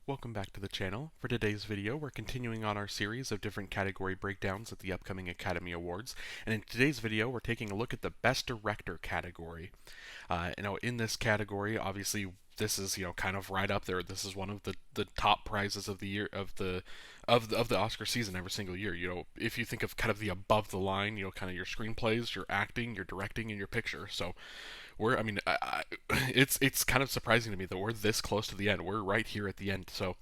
Welcome back to the channel. For today's video, we're continuing on our series of different category breakdowns at the upcoming Academy Awards, and in today's video, we're taking a look at the Best Director category. In this category, obviously, this is kind of right up there. This is one of the top prizes of the year of the Oscar season every single year. If you think of kind of the above the line, kind of your screenplays, your acting, your directing, and your picture. So it's kind of surprising to me that we're this close to the end. We're right here at the end. So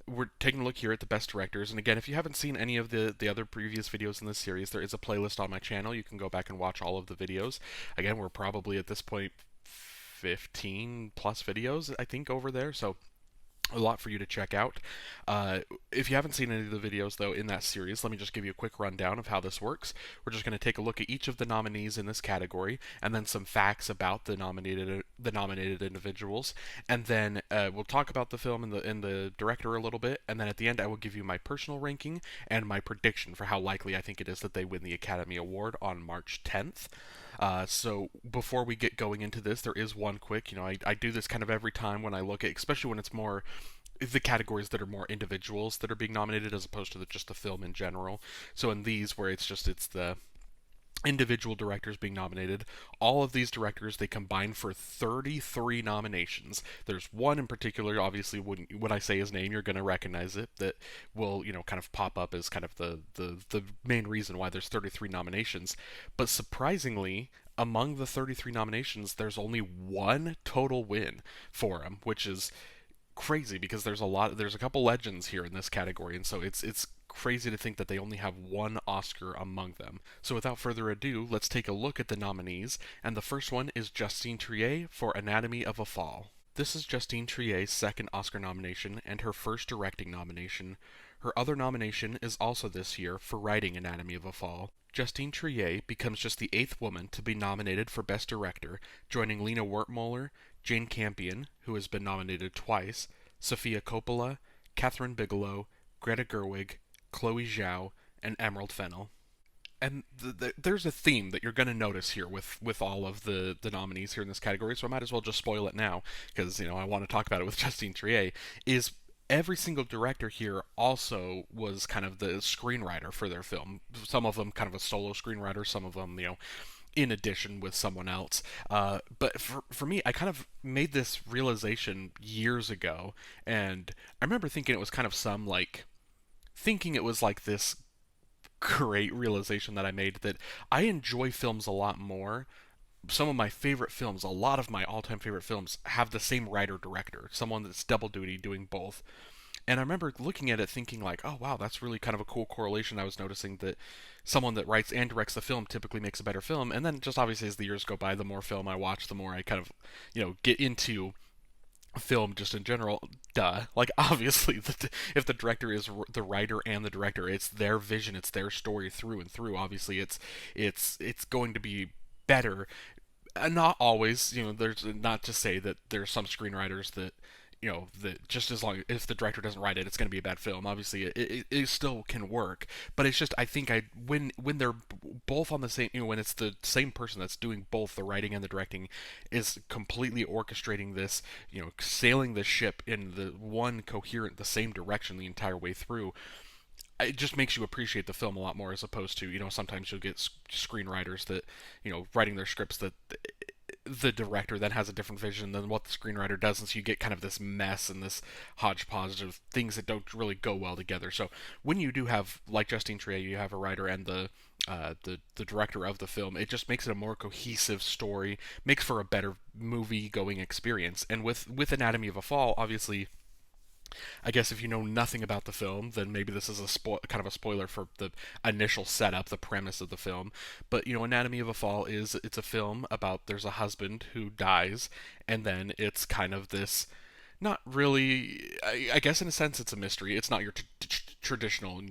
we're taking a look here at the best directors. And again, if you haven't seen any of the other previous videos in this series, there is a playlist on my channel. You can go back and watch all of the videos. Again, we're probably at this point 15 plus videos, I think, over there. So a lot for you to check out. If you haven't seen any of the videos, though, in that series, let me just give you a quick rundown of how this works. We're just going to take a look at each of the nominees in this category, and then some facts about the nominated individuals, and then we'll talk about the film and the director a little bit, and then at the end, I will give you my personal ranking and my prediction for how likely I think it is that they win the Academy Award on March 10th. So before we get going into this, there is one quick, I do this kind of every time when I look at, especially when it's more the categories that are more individuals that are being nominated as opposed to just the film in general. So in these, where it's the individual directors being nominated. All of these directors, they combine for 33 nominations. There's one in particular, obviously, when I say his name, you're going to recognize it, that will, kind of pop up as kind of the main reason why there's 33 nominations. But surprisingly, among the 33 nominations, there's only one total win for him, which is crazy because there's a couple legends here in this category, and so it's crazy to think that they only have one Oscar among them. So without further ado, let's take a look at the nominees, and the first one is Justine Triet for Anatomy of a Fall. This is Justine Triet's second Oscar nomination and her first directing nomination. Her other nomination is also this year for writing Anatomy of a Fall. Justine Triet becomes just the 8th woman to be nominated for Best Director, joining Lena Wertmuller, Jane Campion, who has been nominated twice, Sofia Coppola, Kathryn Bigelow, Greta Gerwig, Chloe Zhao, and Emerald Fennell. And there's a theme that you're going to notice here with all of the nominees here in this category, so I might as well just spoil it now, because, I want to talk about it with Justine Triet, is every single director here also was kind of the screenwriter for their film. Some of them kind of a solo screenwriter, some of them, in addition with someone else. But for me, I kind of made this realization years ago, and I remember thinking it was kind of thinking it was like this great realization that I made that I enjoy films a lot more. Some of my favorite films, a lot of my all-time favorite films, have the same writer-director, someone that's double duty doing both. And I remember looking at it thinking like, oh wow, that's really kind of a cool correlation. I was noticing that someone that writes and directs the film typically makes a better film. And then just obviously as the years go by, the more film I watch, the more I kind of, get into film just in general. Duh. Like obviously, if the director is the writer and the director, it's their vision, it's their story through and through. Obviously, it's going to be better. Not always, there's not to say that there's some screenwriters that that just as long if the director doesn't write it, it's going to be a bad film. Obviously, it still can work, but it's just I think when they're both on the same, when it's the same person that's doing both the writing and the directing, is completely orchestrating this, sailing the ship in the one coherent, the same direction the entire way through. It just makes you appreciate the film a lot more as opposed to sometimes you'll get screenwriters that writing their scripts that the director then has a different vision than what the screenwriter does, and so you get kind of this mess and this hodgepodge of things that don't really go well together. So when you do have, like Justine Triet, you have a writer and the director of the film, it just makes it a more cohesive story, makes for a better movie going experience. And with Anatomy of a Fall, obviously, I guess if you know nothing about the film, then maybe this is kind of a spoiler for the initial setup, the premise of the film. But Anatomy of a Fall it's a film about there's a husband who dies, and then it's kind of this not really. I guess in a sense it's a mystery. It's not your traditional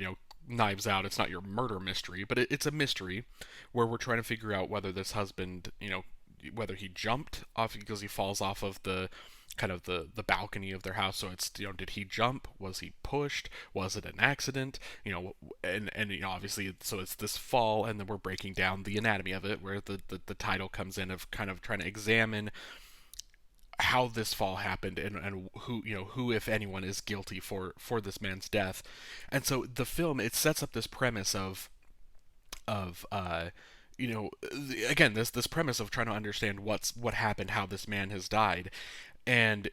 Knives Out. It's not your murder mystery, but it's a mystery where we're trying to figure out whether this husband whether he jumped off because he falls off of the kind of the balcony of their house. So it's did he jump, was he pushed, was it an accident, and obviously, so it's this fall, and then we're breaking down the anatomy of it, where the title comes in of kind of trying to examine how this fall happened, and who, who, if anyone, is guilty for this man's death. And so the film, it sets up this premise of again, this premise of trying to understand what happened, how this man has died. And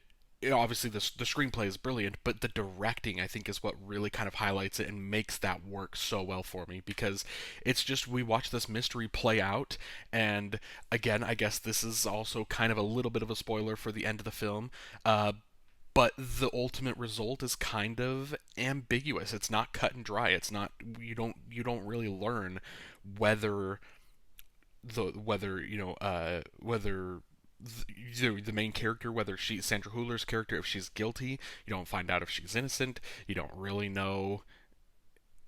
obviously the screenplay is brilliant, but the directing, I think, is what really kind of highlights it and makes that work so well for me, because it's just, we watch this mystery play out. And again, I guess this is also kind of a little bit of a spoiler for the end of the film, but the ultimate result is kind of ambiguous. It's not cut and dry. It's not, you don't really learn whether whether the main character, whether Sandra Hüller's character, if she's guilty. You don't find out if she's innocent. You don't really know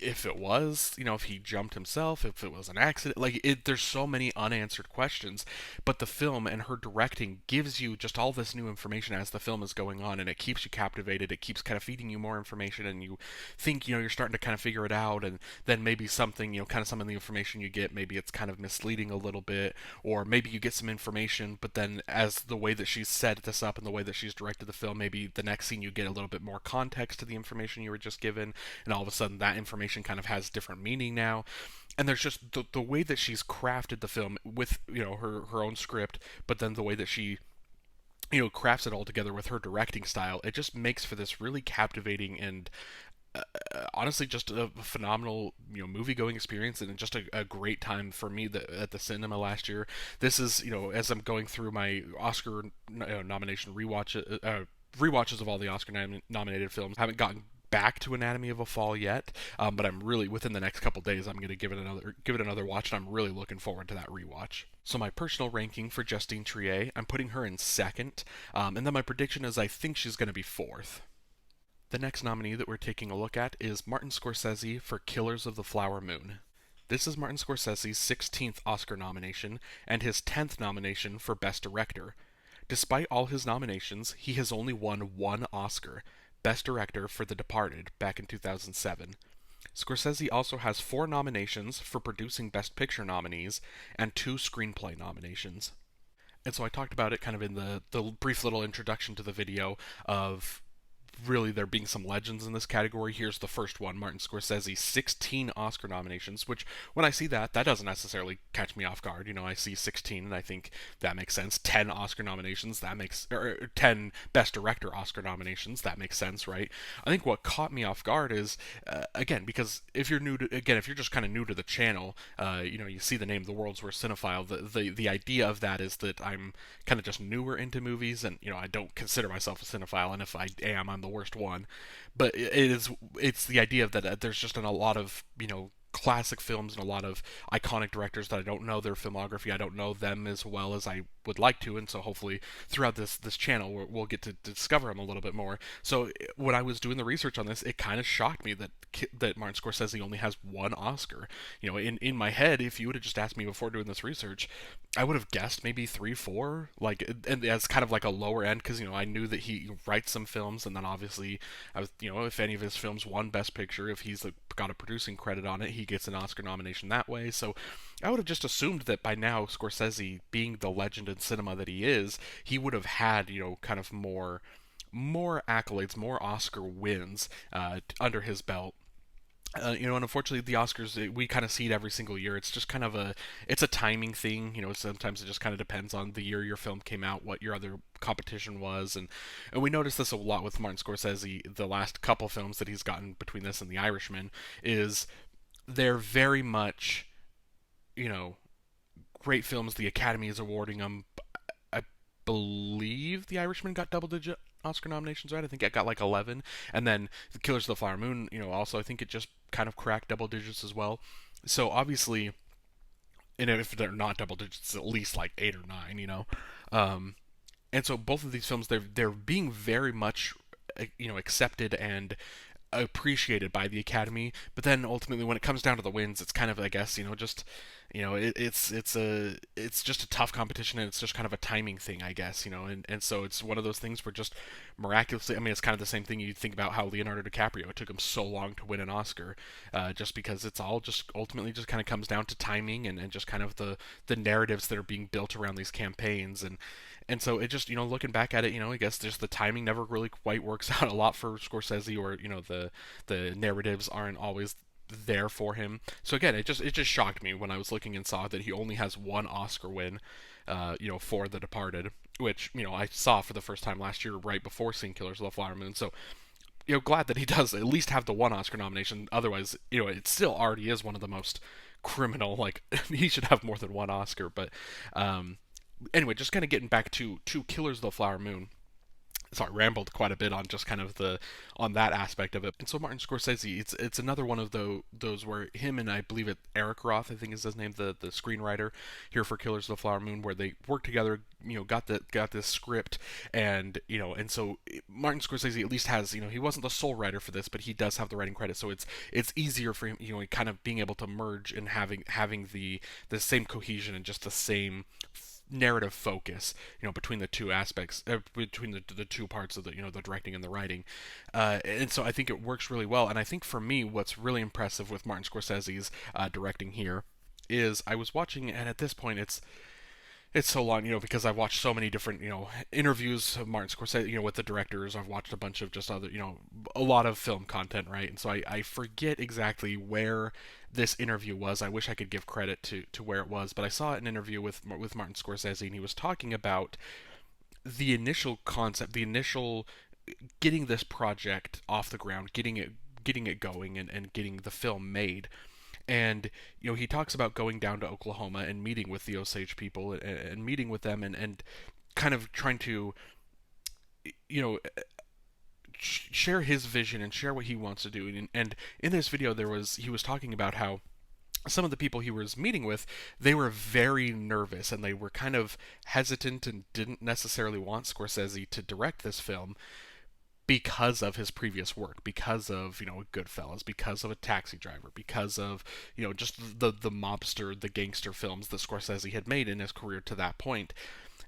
if it was, if he jumped himself, if it was an accident. There's so many unanswered questions. But the film and her directing gives you just all this new information as the film is going on, and it keeps you captivated. It keeps kind of feeding you more information, and you think, you're starting to kind of figure it out. And then maybe something, kind of some of the information you get, maybe it's kind of misleading a little bit, or maybe you get some information, but then as the way that she's set this up and the way that she's directed the film, maybe the next scene you get a little bit more context to the information you were just given, and all of a sudden that information kind of has different meaning now. And there's just the way that she's crafted the film with, her own script, but then the way that she, crafts it all together with her directing style, it just makes for this really captivating and honestly just a phenomenal, movie going experience, and just a great time for me at the cinema last year. This is, as I'm going through my Oscar nomination rewatches of all the Oscar nominated films, I haven't gotten back to Anatomy of a Fall yet, but I'm really, within the next couple days, I'm going to give it another watch, and I'm really looking forward to that rewatch. So my personal ranking for Justine Triet, I'm putting her in second, and then my prediction is I think she's going to be fourth. The next nominee that we're taking a look at is Martin Scorsese for Killers of the Flower Moon. This is Martin Scorsese's 16th Oscar nomination and his 10th nomination for Best Director. Despite all his nominations, he has only won one Oscar, Best Director for The Departed, back in 2007. Scorsese also has 4 nominations for producing Best Picture nominees and 2 screenplay nominations. And so I talked about it kind of in the brief little introduction to the video of really there being some legends in this category. Here's the first one: Martin Scorsese, 16 Oscar nominations, which when I see that doesn't necessarily catch me off guard. I see 16 and I think that makes sense. 10 Oscar nominations, that makes, or 10 Best Director Oscar nominations, that makes sense, right? I think what caught me off guard is, again, because if you're just kind of new to the channel, you see the name The World's Worst Cinephile, the idea of that is that I'm kind of just newer into movies, and I don't consider myself a cinephile, and if I am, I'm the worst one. But it's the idea of that there's just a lot of classic films and a lot of iconic directors that I don't know their filmography. I don't know them as well as I would like to, and so hopefully throughout this channel we'll get to discover them a little bit more. So when I was doing the research on this, it kind of shocked me that Martin Scorsese only has one Oscar. In my head, if you would have just asked me before doing this research, I would have guessed maybe 3, 4, and as kind of like a lower end, because I knew that he writes some films, and then obviously I was, if any of his films won Best Picture, if he's got a producing credit on it, he gets an Oscar nomination that way. So I would have just assumed that by now, Scorsese, being the legend in cinema that he is, he would have had, kind of more accolades, more Oscar wins under his belt. And unfortunately, the Oscars, we kind of see it every single year. It's just kind of it's a timing thing. Sometimes it just kind of depends on the year your film came out, what your other competition was, and we notice this a lot with Martin Scorsese. The last couple films that he's gotten between this and The Irishman is they're very much, you know, great films. The Academy is awarding them. I believe The Irishman got double-digit Oscar nominations, right? I think it got like 11, and then The Killers of the Flower Moon, also I think it just kind of cracked double digits as well. So obviously, and if they're not double digits, at least like 8 or 9. Um, and so both of these films, they're being very much, accepted and appreciated by the Academy. But then ultimately, when it comes down to the wins, it's kind of, I guess, just, it's just a tough competition, and it's just kind of a timing thing, I guess, and so it's one of those things where just miraculously, I mean, it's kind of the same thing you think about how Leonardo DiCaprio, it took him so long to win an Oscar, just because it's all just ultimately just kind of comes down to timing, and just kind of the narratives that are being built around these campaigns, And so it just, looking back at it, I guess just the timing never really quite works out a lot for Scorsese, or the narratives aren't always there for him. So again, it just shocked me when I was looking and saw that he only has one Oscar win, for The Departed, which I saw for the first time last year, right before seeing Killers of the Flower Moon. So glad that he does at least have the one Oscar nomination. Otherwise, it still already is one of the most criminal. Like he should have more than one Oscar. But anyway, just kind of getting back to Killers of the Flower Moon. Sorry, rambled quite a bit on just kind of the on that aspect of it. And so Martin Scorsese, it's another one of those where him and I believe it Eric Roth, I think is his name, the screenwriter here for Killers of the Flower Moon, where they worked together, got this script, and and so Martin Scorsese at least has, he wasn't the sole writer for this, but he does have the writing credit, so it's easier for him, kind of being able to merge and having the same cohesion and just the same narrative focus, between the two aspects, between the two parts of the directing and the writing, and so I think it works really well. And I think for me, what's really impressive with Martin Scorsese's directing here is I was watching, and at this point, it's so long, because I've watched so many different, interviews of Martin Scorsese, with the directors. I've watched a bunch of just other, a lot of film content, right? And so I forget exactly where this interview was. I wish I could give credit to where it was, but I saw an interview with Martin Scorsese, and he was talking about the initial concept, the initial getting this project off the ground, getting it going, and getting the film made. And he talks about going down to Oklahoma and meeting with the Osage people, and meeting with them, and kind of trying to you know share his vision and share what he wants to do. And in this video, he was talking about how some of the people he was meeting with, they were very nervous, and they were kind of hesitant and didn't necessarily want Scorsese to direct this film because of his previous work, because of Goodfellas, because of A Taxi Driver, because of just the mobster, the gangster films that Scorsese had made in his career to that point.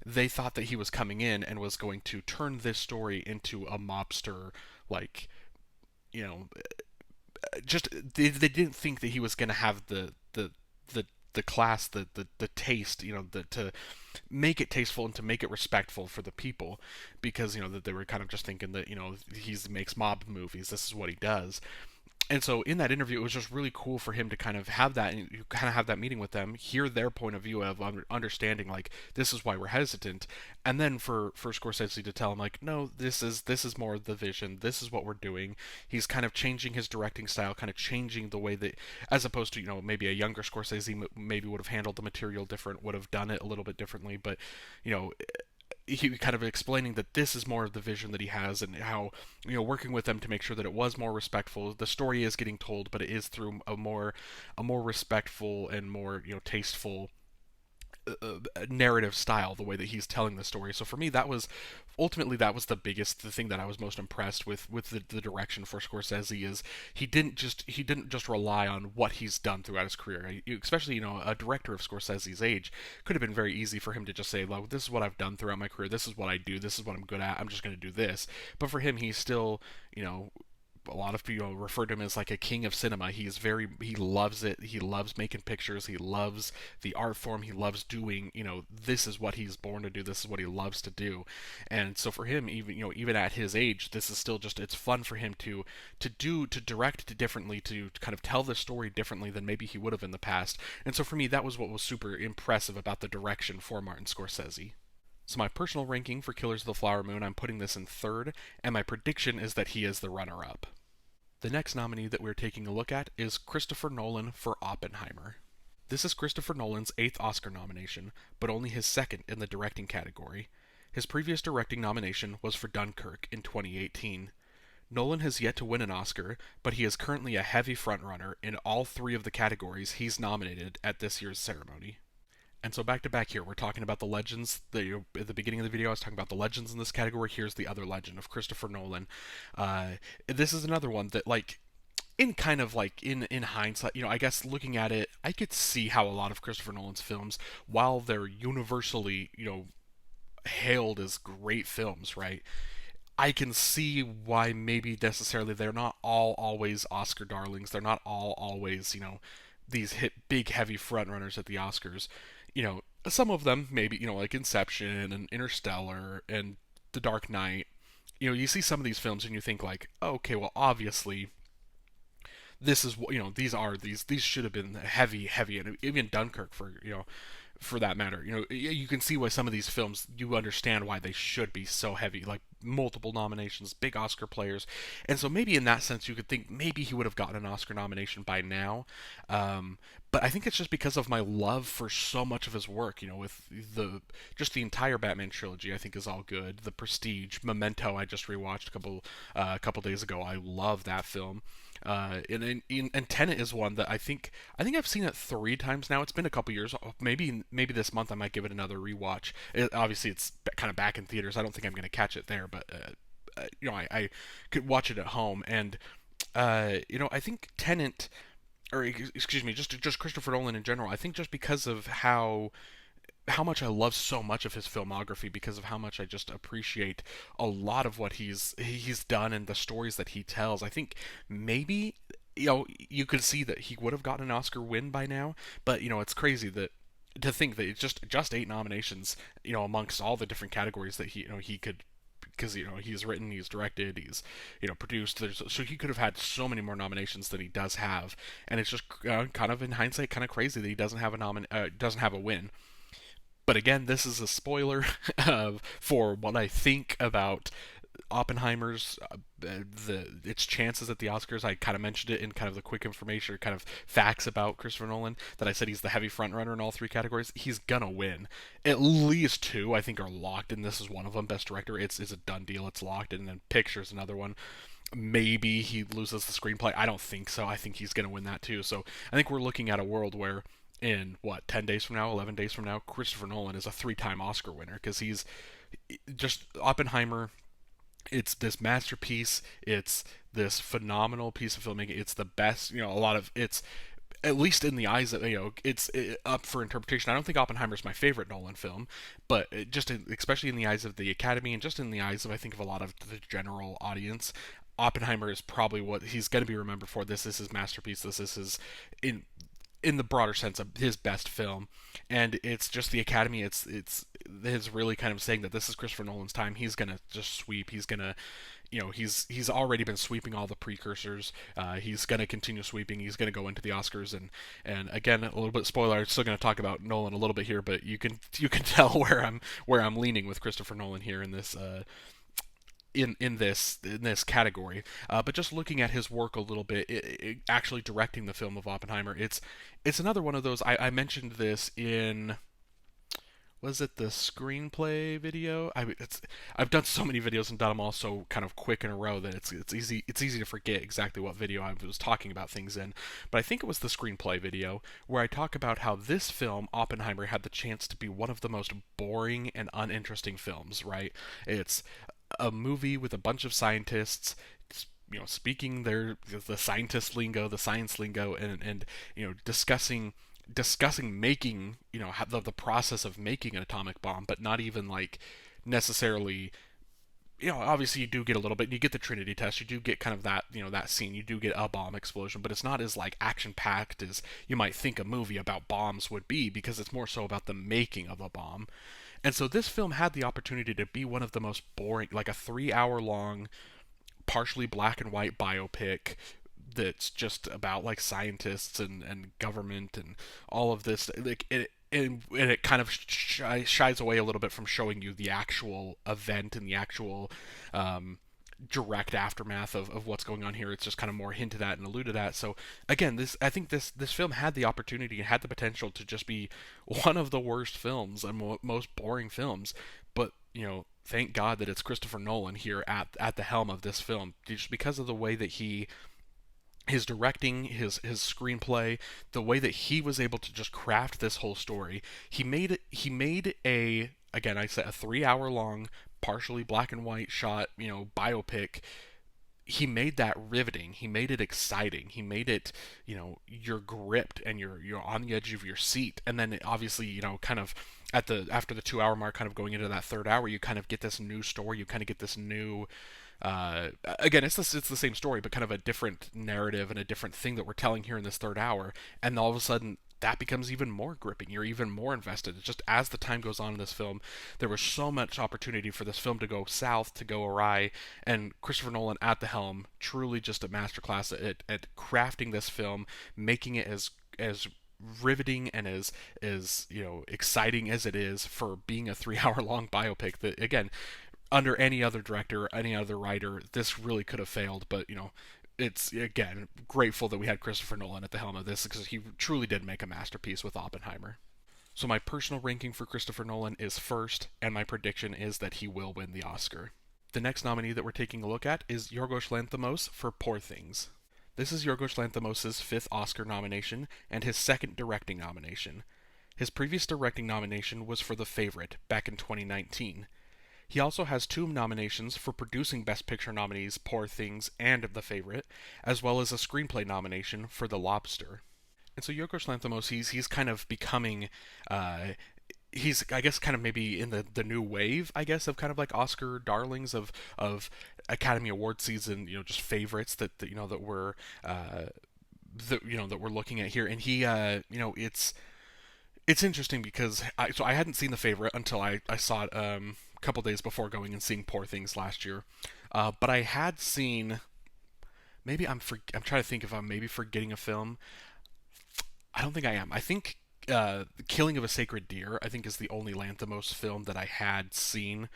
They thought that he was coming in and was going to turn this story into a mobster, like you know just they didn't think that he was going to have the class, the taste, to make it tasteful and to make it respectful for the people, because that they were kind of just thinking that he makes mob movies, this is what he does. And so in that interview, it was just really cool for him to kind of have that, and you kind of have that meeting with them, hear their point of view of understanding, like, this is why we're hesitant, and then for Scorsese to tell him, like, no, this is more the vision, this is what we're doing. He's kind of changing his directing style, kind of changing the way that, as opposed to maybe a younger Scorsese maybe would have handled the material different, would have done it a little bit differently, but you know he kind of explaining that this is more of the vision that he has, and how working with them to make sure that it was more respectful. The story is getting told, but it is through a more respectful and more tasteful narrative style, the way that he's telling the story. So for me, that was the thing that I was most impressed with the direction for Scorsese. Is he didn't just rely on what he's done throughout his career. Especially a director of Scorsese's age, could have been very easy for him to just say, "Well, this is what I've done throughout my career. This is what I do. This is what I'm good at. I'm just going to do this." But for him, he's still a lot of people refer to him as like a king of cinema. He loves it. He loves making pictures. He loves the art form. He loves doing, this is what he's born to do. This is what he loves to do. And so for him, even at his age, this is still just, it's fun for him to direct differently, to kind of tell the story differently than maybe he would have in the past. And so for me, that was what was super impressive about the direction for Martin Scorsese. So my personal ranking for Killers of the Flower Moon, I'm putting this in third, and my prediction is that he is the runner-up. The next nominee that we're taking a look at is Christopher Nolan for Oppenheimer. This is Christopher Nolan's 8th Oscar nomination, but only his 2nd in the directing category. His previous directing nomination was for Dunkirk in 2018. Nolan has yet to win an Oscar, but he is currently a heavy frontrunner in all 3 of the categories he's nominated at this year's ceremony. And so back to back here, we're talking about the legends. At the beginning of the video, I was talking about the legends in this category. Here's the other legend of Christopher Nolan. This is another one that, like, in kind of like in hindsight, I guess looking at it, I could see how a lot of Christopher Nolan's films, while they're universally, hailed as great films, right? I can see why maybe necessarily they're not all always Oscar darlings. They're not all always, these big heavy front runners at the Oscars. some of them maybe, like Inception and Interstellar and The Dark Knight. You see some of these films and you think like, oh, okay, well, obviously this is what, these should have been heavy, and even Dunkirk, for that matter. You can see why some of these films, you understand why they should be so heavy, like multiple nominations, big Oscar players. And so maybe in that sense you could think maybe he would have gotten an Oscar nomination by now. But I think it's just because of my love for so much of his work. With the entire Batman trilogy, I think is all good. The Prestige, Memento, I just rewatched a couple days ago. I love that film. And Tenet is one that I think I've seen it 3 times now. It's been a couple years. Maybe this month I might give it another rewatch. Obviously, it's kind of back in theaters. I don't think I'm going to catch it there, but I could watch it at home. And I think Tenet, or excuse me, just Christopher Nolan in general. I think just because of how much I love so much of his filmography, because of how much I just appreciate a lot of what he's done and the stories that he tells. I think maybe you could see that he would have gotten an Oscar win by now, but it's crazy that to think that it's just 8 nominations, amongst all the different categories that he could, because he's written, he's directed, he's produced. So he could have had so many more nominations than he does have, and it's just kind of in hindsight kind of crazy that he doesn't have a win. But again, this is a spoiler for what I think about Oppenheimer's its chances at the Oscars. I kind of mentioned it in kind of the quick information, or kind of facts about Christopher Nolan, that I said he's the heavy front runner in all 3 categories. He's gonna win. At least 2, I think, are locked, and this is one of them. Best Director, it's a done deal. It's locked, and then Picture's another one. Maybe he loses the screenplay. I don't think so. I think he's gonna win that too. So I think we're looking at a world where in 10 days from now, 11 days from now, Christopher Nolan is a 3-time Oscar winner, because he's just Oppenheimer. It's this masterpiece. It's this phenomenal piece of filmmaking. It's the best. A lot of it's, at least in the eyes of, it's up for interpretation. I don't think Oppenheimer is my favorite Nolan film, but especially in the eyes of the Academy, and just in the eyes of, I think, of a lot of the general audience, Oppenheimer is probably what he's going to be remembered for. This is his masterpiece. This is his, in the broader sense, of his best film. And it's just the Academy, it's really kind of saying that this is Christopher Nolan's time. He's gonna just sweep. He's gonna, he's already been sweeping all the precursors. He's gonna continue sweeping. He's gonna go into the Oscars. And again, a little bit spoiler, I'm still gonna talk about Nolan a little bit here, but you can tell where I'm leaning with Christopher Nolan here in this in this category. But just looking at his work a little bit, actually directing the film of Oppenheimer, it's another one of those. I mentioned this in, was it the screenplay video? I've done so many videos and done them all so kind of quick in a row that it's easy to forget exactly what video I was talking about things in. But I think it was the screenplay video, where I talk about how this film Oppenheimer had the chance to be one of the most boring and uninteresting films. Right? It's a movie with a bunch of scientists, speaking the scientist lingo, the science lingo, and discussing making, the process of making an atomic bomb, but not even like necessarily. Obviously you do get a little bit. You get the Trinity test. You do get kind of that, that scene. You do get a bomb explosion, but it's not as like action packed as you might think a movie about bombs would be, because it's more so about the making of a bomb. And so this film had the opportunity to be one of the most boring, like a 3 hour long, partially black and white biopic that's just about like scientists and government and all of this. Like and it kind of shies away a little bit from showing you the actual event and the actual direct aftermath of what's going on here. It's just kind of more hinted at and alluded at. So again, I think this film had the opportunity and had the potential to just be one of the worst films and most boring films. But thank God that it's Christopher Nolan here at the helm of this film, just because of the way that his directing, his screenplay, the way that he was able to just craft this whole story. He made a, again, I said, a 3 hour long, partially black and white shot, biopic. He made that riveting. He made it exciting. He made it, you're gripped and you're on the edge of your seat. And then obviously, kind of after the 2 hour mark, kind of going into that third hour, you kind of get this new story. You kind of get this new, again, it's the same story, but kind of a different narrative and a different thing that we're telling here in this third hour. And all of a sudden, that becomes even more gripping. You're even more invested. It's just as the time goes on in this film, there was so much opportunity for this film to go south, to go awry, and Christopher Nolan at the helm, truly just a masterclass at crafting this film, making it as riveting and as exciting as it is for being a 3 hour long biopic. That again, under any other director, any other writer, this really could have failed. But it's again grateful that we had Christopher Nolan at the helm of this because he truly did make a masterpiece with Oppenheimer. So my personal ranking for Christopher Nolan is first, and my prediction is that he will win the Oscar. The next nominee that we're taking a look at is Yorgos Lanthimos for Poor Things. This is Yorgos Lanthimos' fifth Oscar nomination and his second directing nomination. His previous directing nomination was for The Favorite back in 2019. He also has two nominations for producing Best Picture nominees Poor Things and The Favorite, as well as a screenplay nomination for The Lobster. And so Yorgos Lanthimos, he's kind of becoming, he's I guess kind of maybe in the new wave, I guess, of kind of like Oscar darlings of Academy Award season, just favorites that we're that we're looking at here. And he, it's interesting because I hadn't seen The Favorite until I saw it a couple days before going and seeing Poor Things last year, but I had seen, maybe I'm trying to think if I'm maybe forgetting a film. I don't think I am. I think Killing of a Sacred Deer, I think, is the only Lanthimos film that I had seen,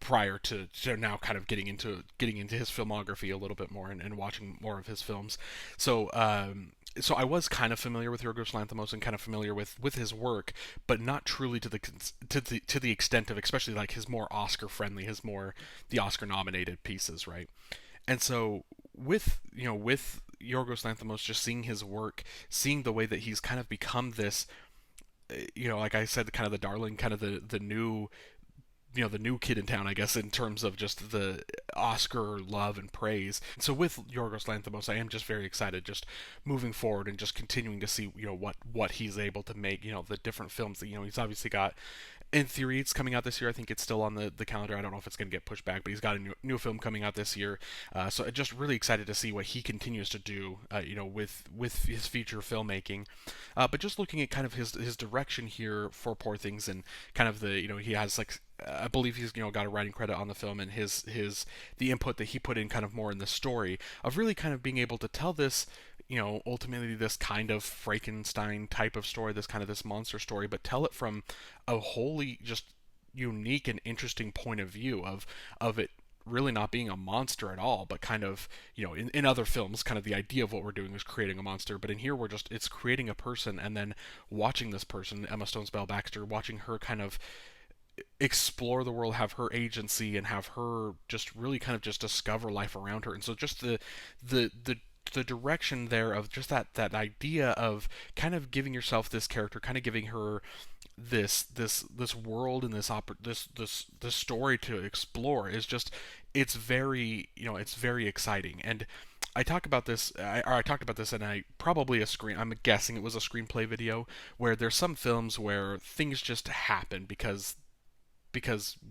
prior to now kind of getting into his filmography a little bit more and watching more of his films. So I was kind of familiar with Yorgos Lanthimos and kind of familiar with his work, but not truly to the extent of, especially like his more Oscar friendly, his more the Oscar nominated pieces, right? And so with Yorgos Lanthimos, just seeing his work, seeing the way that he's kind of become this, like I said, kind of the darling, kind of the new the new kid in town, I guess, in terms of just the Oscar love and praise. So with Yorgos Lanthimos, I am just very excited, just moving forward and just continuing to see, what he's able to make. The different films that he's obviously got. In theory, it's coming out this year. I think it's still on the calendar. I don't know if it's going to get pushed back, but he's got a new film coming out this year. So just really excited to see what he continues to do, with his feature filmmaking. But just looking at kind of his direction here for Poor Things, and kind of he has like, I believe he's got a writing credit on the film, and the input that he put in kind of more in the story of really kind of being able to tell this, ultimately this kind of Frankenstein type of story, this monster story, but tell it from a wholly just unique and interesting point of view of it really not being a monster at all, but kind of, in other films, kind of the idea of what we're doing is creating a monster, but in here it's creating a person, and then watching this person, Emma Stone's Belle Baxter, watching her kind of explore the world, have her agency, and have her just really kind of just discover life around her. And so just the direction there of just that idea of kind of giving yourself this character, kind of giving her this world and this story to explore is just, it's very it's very exciting. And I talked about this, and I'm guessing it was a screenplay video, where there's some films where things just happen because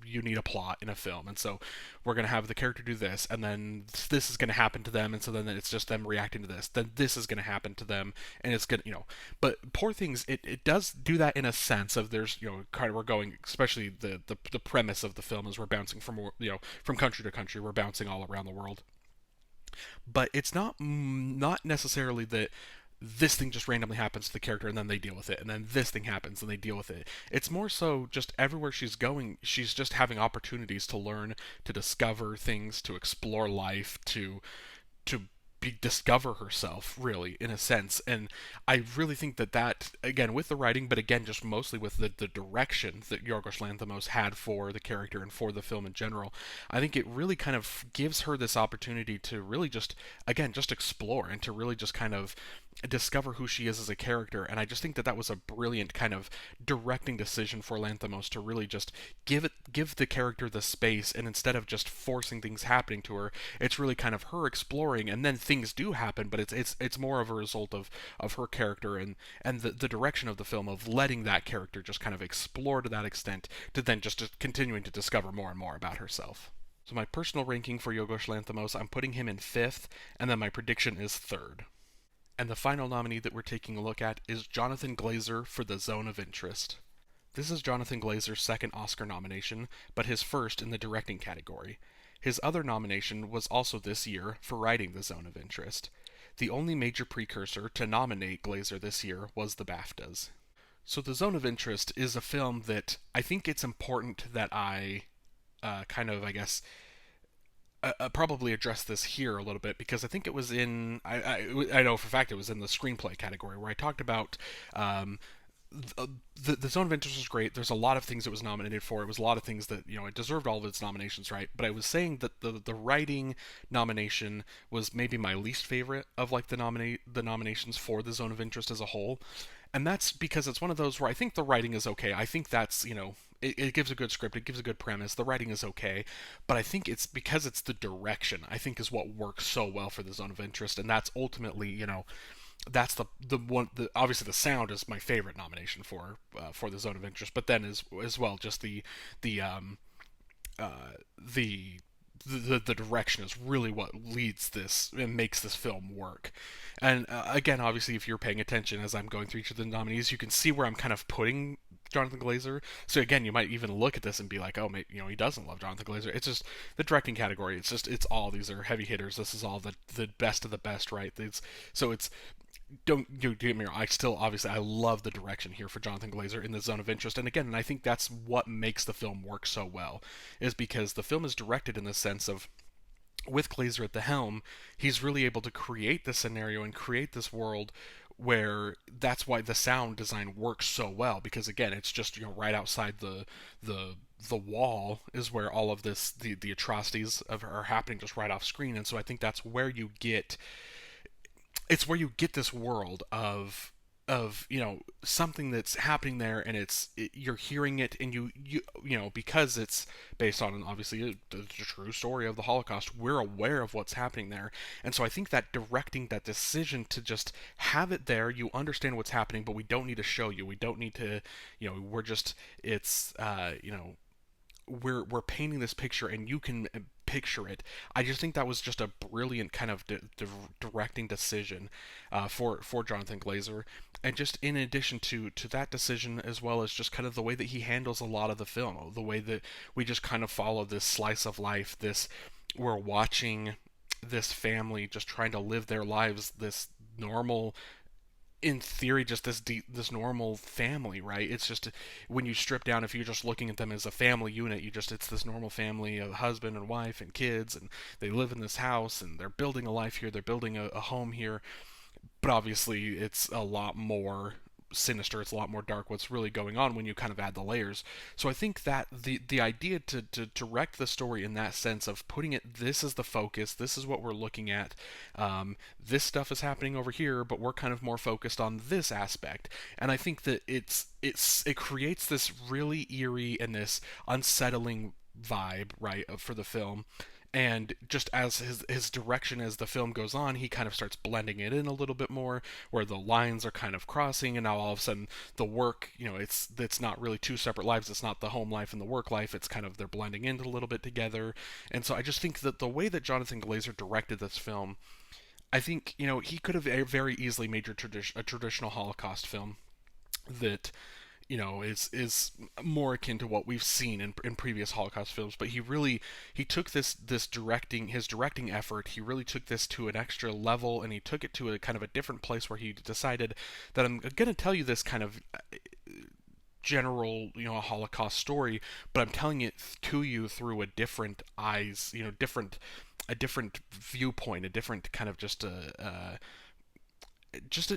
you need a plot in a film, and so we're going to have the character do this, and then this is going to happen to them, and so then it's just them reacting to this, then this is going to happen to them, and it's going to, but Poor Things, it does do that in a sense of, there's kind of, we're going, especially the premise of the film is we're bouncing from country to country, we're bouncing all around the world, but it's not necessarily that this thing just randomly happens to the character and then they deal with it, and then this thing happens and they deal with it. It's more so just everywhere she's going, she's just having opportunities to learn, to discover things, to explore life, to discover herself, really, in a sense. And I really think that again, with the writing, but again just mostly with the direction that Yorgos Lanthimos had for the character and for the film in general, I think it really kind of gives her this opportunity to really just, again, just explore, and to really just kind of discover who she is as a character. And I just think that was a brilliant kind of directing decision for Lanthimos, to really just give the character the space, and instead of just forcing things happening to her, it's really kind of her exploring, and then things do happen, but it's more of a result of her character, and the direction of the film of letting that character just kind of explore to that extent, to then just continuing to discover more and more about herself. So my personal ranking for Yorgos Lanthimos, I'm putting him in fifth, and then my prediction is third. And the final nominee that we're taking a look at is Jonathan Glazer for The Zone of Interest. This is Jonathan Glazer's second Oscar nomination, but his first in the directing category. His other nomination was also this year for writing The Zone of Interest. The only major precursor to nominate Glazer this year was the BAFTAs. So, The Zone of Interest is a film that I think it's important that I I guess, probably address this here a little bit because I think it was in I know for a fact it was in the screenplay category where I talked about um, the Zone of Interest was great. There's a lot of things it was nominated for. It was a lot of things that it deserved all of its nominations, right? But I was saying that the writing nomination was maybe my least favorite of like the nominations for the Zone of Interest as a whole, and that's because it's one of those where I think the writing is okay. I think that's it gives a good script, it gives a good premise, the writing is okay, but I think it's because it's the direction I think is what works so well for the Zone of Interest, and that's ultimately that's the one. Obviously, the sound is my favorite nomination for the Zone of Interest, but then as well just the uh, the the direction is really what leads this and makes this film work. And again, obviously, if you're paying attention as I'm going through each of the nominees, you can see where I'm kind of putting Jonathan Glazer. So again, you might even look at this and be like, oh, maybe, he doesn't love Jonathan Glazer. It's just the directing category. It's all these are heavy hitters. This is all the best of the best, right? It's don't get me wrong. I still obviously I love the direction here for Jonathan Glazer in the Zone of Interest, and again, I think that's what makes the film work so well, is because the film is directed in the sense of with Glazer at the helm, he's really able to create this scenario and create this world where that's why the sound design works so well because again it's just right outside the wall is where all of the atrocities are happening just right off screen, and so I think that's where you get it's where you get this world of something that's happening there and you're hearing it and because it's based on obviously the true story of the Holocaust, we're aware of what's happening there, and so I think that directing that decision to just have it there, you understand what's happening but we don't need to show you, we don't need to, we're just it's we're painting this picture and you can picture it. I just think that was just a brilliant kind of directing decision for Jonathan Glazer, and just in addition to that decision as well as just kind of the way that he handles a lot of the film, the way that we just kind of follow this slice of life, this we're watching this family just trying to live their lives, this normal in theory just this normal family, right? It's just when you strip down, if you're just looking at them as a family unit, it's this normal family, a husband and wife and kids, and they live in this house and they're building a life here, they're building a home here, but obviously it's a lot more sinister, it's a lot more dark what's really going on when you kind of add the layers. So I think that the idea to direct the story in that sense of putting it, this is the focus, this is what we're looking at, this stuff is happening over here but we're kind of more focused on this aspect, and I think that it creates this really eerie and this unsettling vibe, right, for the film. And just as his direction as the film goes on, he kind of starts blending it in a little bit more, where the lines are kind of crossing, and now all of a sudden the work, it's not really two separate lives. It's not the home life and the work life. It's kind of they're blending in a little bit together. And so I just think that the way that Jonathan Glazer directed this film, I think he could have very easily made a traditional Holocaust film that is more akin to what we've seen in previous Holocaust films. But he took this directing his directing effort. He really took this to an extra level, and he took it to a kind of a different place where he decided that I'm going to tell you this kind of general Holocaust story, but I'm telling it to you through a different eyes, a different viewpoint, a different kind of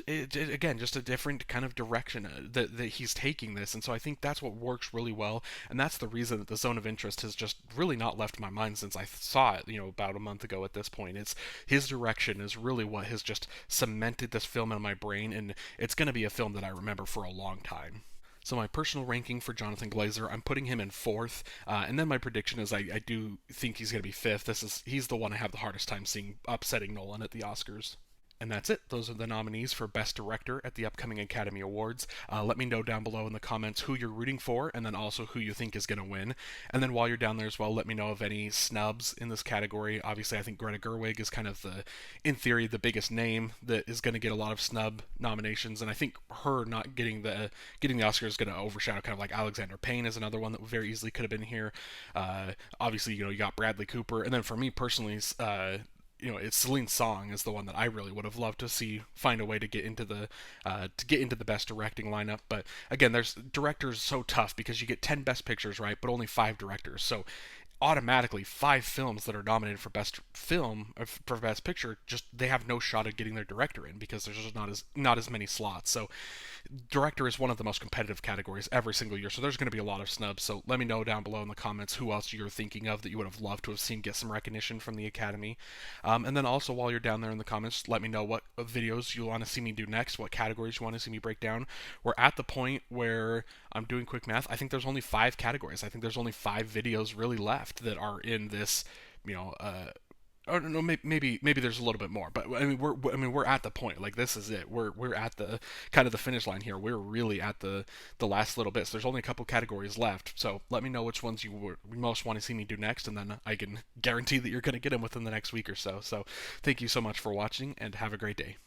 again just a different kind of direction that he's taking this, and so I think that's what works really well, and that's the reason that the Zone of Interest has just really not left my mind since I saw it about a month ago. At this point, it's his direction is really what has just cemented this film in my brain, and it's going to be a film that I remember for a long time. So my personal ranking for Jonathan Glazer, I'm putting him in fourth, and then my prediction is I do think he's going to be fifth. He's the one I have the hardest time seeing upsetting Nolan at the Oscars. And that's it. Those are the nominees for Best Director at the upcoming Academy Awards. Let me know down below in the comments who you're rooting for, and then also who you think is going to win. And then while you're down there as well, let me know of any snubs in this category. Obviously, I think Greta Gerwig is kind of in theory, the biggest name that is going to get a lot of snub nominations, and I think her not getting the Oscar is going to overshadow kind of like Alexander Payne is another one that very easily could have been here. Obviously, you got Bradley Cooper, and then for me personally, it's Celine Song is the one that I really would have loved to see find a way to get into the best directing lineup. But again, there's directors so tough because you get 10 best pictures, right, but only 5 directors. So automatically 5 films that are nominated for best film for best picture, just they have no shot at getting their director in because there's just not as many slots. So director is one of the most competitive categories every single year, so there's going to be a lot of snubs. So let me know down below in the comments who else you're thinking of that you would have loved to have seen get some recognition from the Academy. And then also while you're down there in the comments, let me know what videos you want to see me do next, what categories you want to see me break down. We're at the point where I'm doing quick math. I think there's only 5 categories. I think there's only 5 videos really left that are in this, you know, or no, maybe there's a little bit more, but we're at the point. Like, this is it. We're at the kind of the finish line here. We're really at the last little bits. There's only a couple categories left, so let me know which ones you most want to see me do next, and then I can guarantee that you're going to get them within the next week or so. So thank you so much for watching, and have a great day.